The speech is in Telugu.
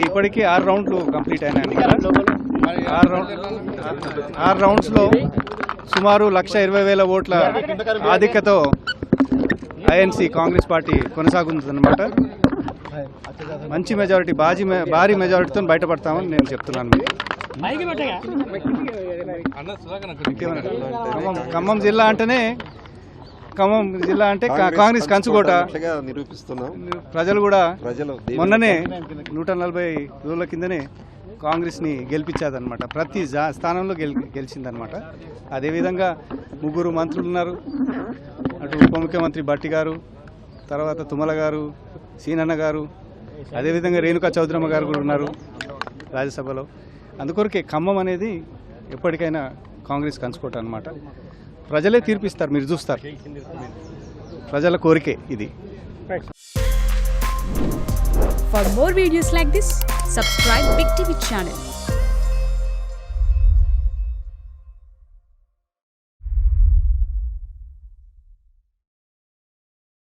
ఇప్పటికీ 6 రౌండ్లు కంప్లీట్ అయినాయి. 6 రౌండ్స్లో సుమారు 1,20,000 ఓట్ల ఆధిక్యతతో ఐఎన్సి కాంగ్రెస్ పార్టీ కొనసాగుతుందన్నమాట. మంచి మెజారిటీ, భారీ మెజారిటీతో బయటపడతామని నేను చెప్తున్నాను. ఖమ్మం జిల్లా అంటే కాంగ్రెస్ కంచుకోట నిరూపిస్తున్నాం. ప్రజలు కూడా మొన్ననే 140 రోజుల కిందనే కాంగ్రెస్ని గెలిపించాదనమాట. ప్రతి స్థానంలో గెలిచిందనమాట. అదేవిధంగా 3 మంత్రులు ఉన్నారు. అటు ఉప ముఖ్యమంత్రి భట్టి గారు, తర్వాత తుమ్మల గారు, సీనన్న గారు, అదేవిధంగా రేణుకా చౌదరమ్మ గారు కూడా ఉన్నారు రాజ్యసభలో. అందుకొరకే ఖమ్మం అనేది ఎప్పటికైనా కాంగ్రెస్ కంచుకోట అనమాట. ప్రజలే తీర్పిస్తారు, మీరు చూస్తారు. ప్రజల కోరికే ఇది. For more videos like this, subscribe Big TV channel.